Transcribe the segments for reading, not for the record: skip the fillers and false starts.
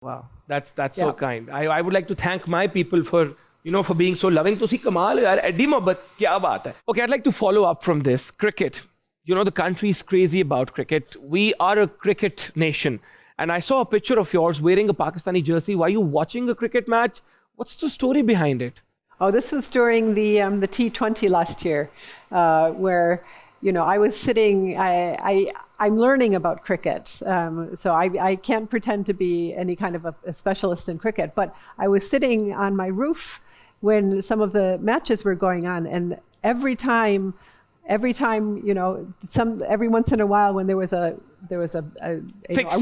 Wow, that's so kind. I would like to thank my people for for being so loving. तुसी कमाल है यार, AD मोहब्बत क्या बात है. Okay, I'd like to follow up from this. Cricket. The country is crazy about cricket. We are a cricket nation. And I saw a picture of yours wearing a Pakistani jersey. Were you watching a cricket match? What's the story behind it? Oh, this was during the T20 last year, where I was sitting. I'm learning about cricket, so I can't pretend to be any kind of a specialist in cricket. But I was sitting on my roof when some of the matches were going on, and every time, every once in a while, when there was a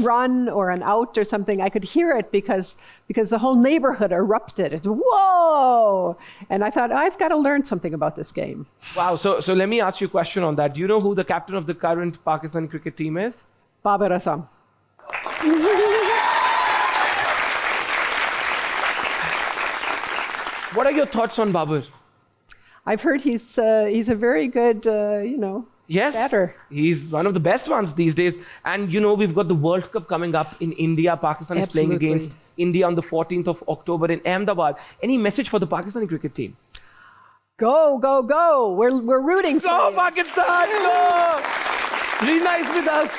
run or an out or something, I could hear it because the whole neighborhood erupted. It's, whoa! And I thought, I've got to learn something about this game. Wow. So let me ask you a question on that. Do you know who the captain of the current Pakistani cricket team is? Babar Azam. What are your thoughts on Babar? I've heard he's a very good, yes, batter. He's one of the best ones these days. And we've got the World Cup coming up in India. Pakistan is playing against India on the 14th of October in Ahmedabad. Any message for the Pakistani cricket team? Go, go, go. We're rooting for you. Go Pakistan, go! Riina is with us.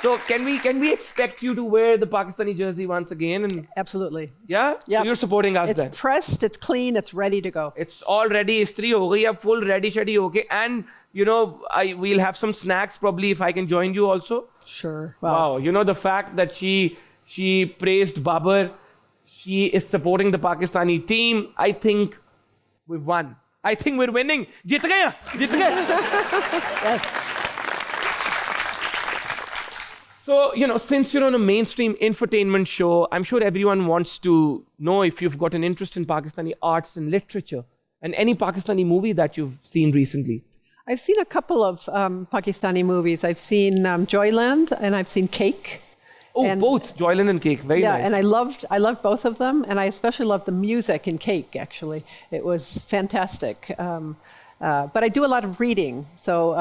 So can we expect you to wear the Pakistani jersey once again? And absolutely. Yeah? Yep. So you're supporting us then? It's pressed, it's clean, it's ready to go. It's all ready. Istri ho gayi, ab full ready, shady, okay. And, we'll have some snacks probably if I can join you also. Sure. Wow. The fact that she praised Babar, she is supporting the Pakistani team. I think we've won. I think we're winning. Jeet gaye. Yes. So, since you're on a mainstream infotainment show, I'm sure everyone wants to know if you've got an interest in Pakistani arts and literature and any Pakistani movie that you've seen recently. I've seen a couple of Pakistani movies. I've seen Joyland and I've seen Cake. Oh, and both Joyland and Cake. Very nice. Yeah, and I loved both of them. And I especially loved the music in Cake, actually. It was fantastic. But I do a lot of reading. So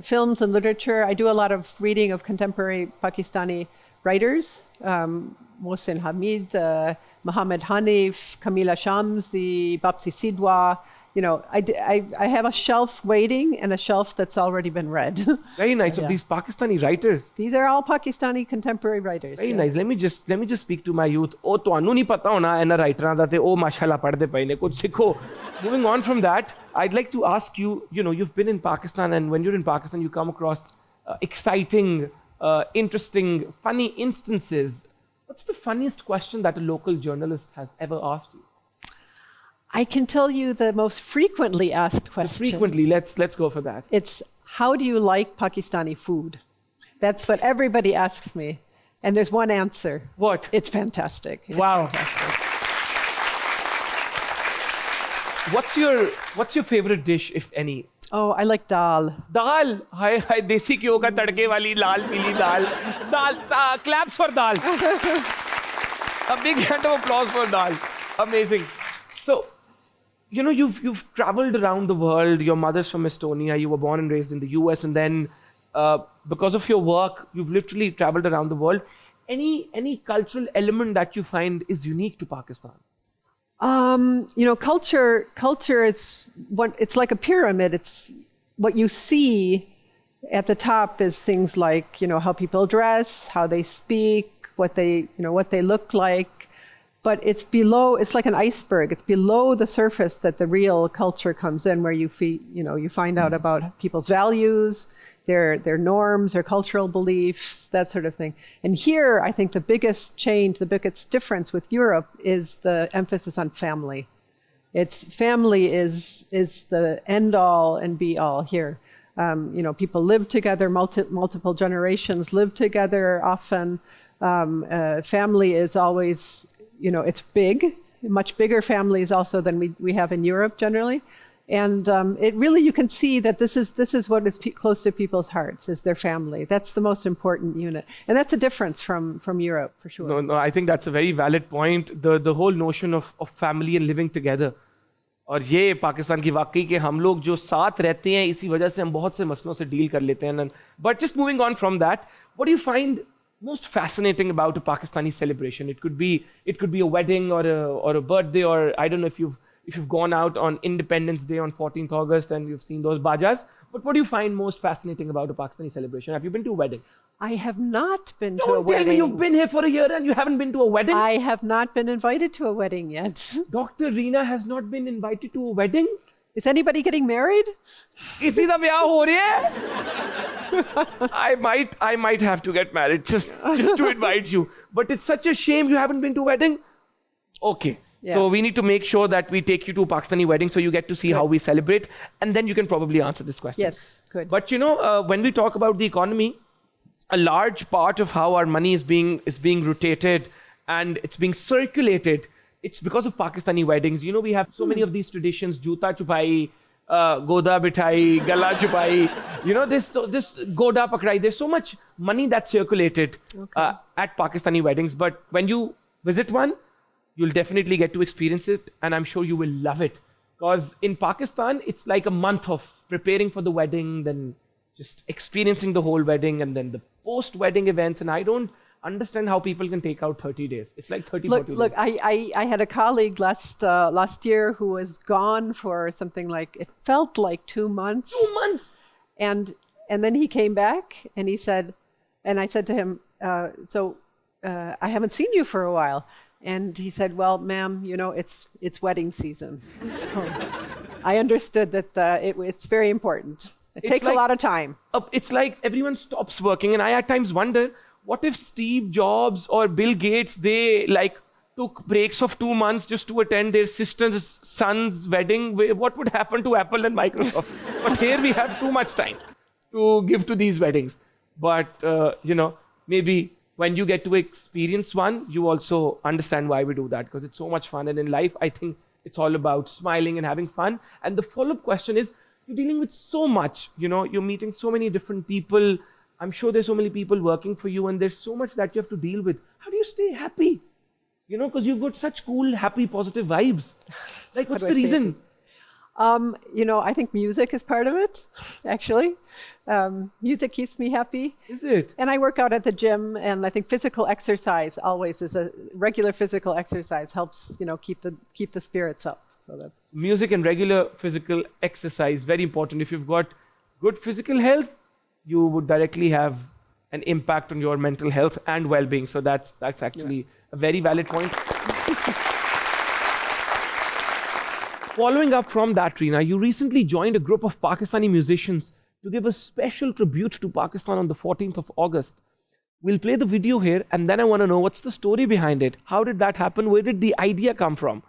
films and literature. I do a lot of reading of contemporary Pakistani writers. Mohsin Hamid, Muhammad Hanif, Kamila Shamsi, Bapsi Sidwa. I have a shelf waiting and a shelf that's already been read. Very nice. Of these Pakistani writers. These are all Pakistani contemporary writers. Very nice. Let me just speak to my youth. Oh, tuanu nahi pata hona enna writer da te oh mashallah padde paine kuch sikho. Moving on from that, I'd like to ask you, you've been in Pakistan, and when you're in Pakistan, you come across exciting, interesting, funny instances. What's the funniest question that a local journalist has ever asked you? I can tell you the most frequently asked question. Frequently, let's go for that. It's, how do you like Pakistani food? That's what everybody asks me. And there's one answer. What? It's fantastic. It's wow. Fantastic. What's your favorite dish, if any? Oh, I like dal. Dal. Hi, desi घ्यो का तड़के वाली लाल पीली dal. Dal. Claps for dal. A big hand of applause for dal. Amazing. So, you've traveled around the world. Your mother's from Estonia. You were born and raised in the US, and then because of your work, you've literally traveled around the world. Any cultural element that you find is unique to Pakistan? Culture is it's like a pyramid. It's what you see at the top is things like, how people dress, how they speak, what they look like. But it's below, it's like an iceberg. It's below the surface that the real culture comes in, where you find out about people's values, their norms, their cultural beliefs, that sort of thing. And here, I think the biggest change, the biggest difference with Europe is the emphasis on family. Family is the end all and be all here. People live together, multiple generations live together often. Family is always, it's big, much bigger families also than we have in Europe generally. And it really, you can see that this is what is close to people's hearts, is their family. That's the most important unit. And that's a difference from Europe, for sure. No, I think that's a very valid point. The whole notion of family and living together. और ये पाकिस्तान की वाकई के हम लोग जो साथ रहते हैं, इसी वजह से हम बहुत से मसलों से डील कर लेते हैं. But just moving on from that, what do you find most fascinating about a Pakistani celebration? It could be a wedding or a birthday, or I don't know if you've gone out on Independence Day on 14th August and you've seen those bajas. But what do you find most fascinating about a Pakistani celebration? Have you been to a wedding? I have not been to a Don't tell wedding. me you've been here for a year and you haven't been to a wedding. I have not been invited to a wedding yet. Dr. Riina has not been invited to a wedding. Is anybody getting married? Kisi da vyah ho raha hai? I might have to get married just to invite you. But it's such a shame you haven't been to a wedding. Okay. Yeah. So we need to make sure that we take you to a Pakistani wedding so you get to see how we celebrate, and then you can probably answer this question. Yes, good. But when we talk about the economy, a large part of how our money is being rotated and it's being circulated, it's because of Pakistani weddings. We have so many of these traditions: juta chupai, goda bithai, gala chupai. This goda pakrai. There's so much money that's circulated at Pakistani weddings. But when you visit one, you'll definitely get to experience it, and I'm sure you will love it. Because in Pakistan, it's like a month of preparing for the wedding, then just experiencing the whole wedding, and then the post-wedding events. And I don't understand how people can take out 30 days. It's like 40 days. Look, I had a colleague last year who was gone for something like, it felt like 2 months. 2 months! And then he came back and he said, and I said to him, I haven't seen you for a while. And he said, well, ma'am, it's wedding season. So I understood that it's very important. It takes a lot of time. It's like everyone stops working. And I at times wonder, what if Steve Jobs or Bill Gates, they took breaks of 2 months just to attend their sister's son's wedding? What would happen to Apple and Microsoft? But here we have too much time to give to these weddings. But, maybe when you get to experience one, you also understand why we do that, because it's so much fun. And in life, I think it's all about smiling and having fun. And the follow-up question is, you're dealing with so much, you're meeting so many different people. I'm sure there's so many people working for you, and there's so much that you have to deal with. How do you stay happy? Because you've got such cool, happy, positive vibes. Like, what's the reason? I think music is part of it, actually. Music keeps me happy. Is it? And I work out at the gym, and I think physical exercise always is regular physical exercise helps, keep the spirits up. So that's music and regular physical exercise, very important. If you've got good physical health, you would directly have an impact on your mental health and well-being. So that's actually a very valid point. Following up from that, Riina, you recently joined a group of Pakistani musicians to give a special tribute to Pakistan on the 14th of August. We'll play the video here, and then I want to know what's the story behind it. How did that happen? Where did the idea come from?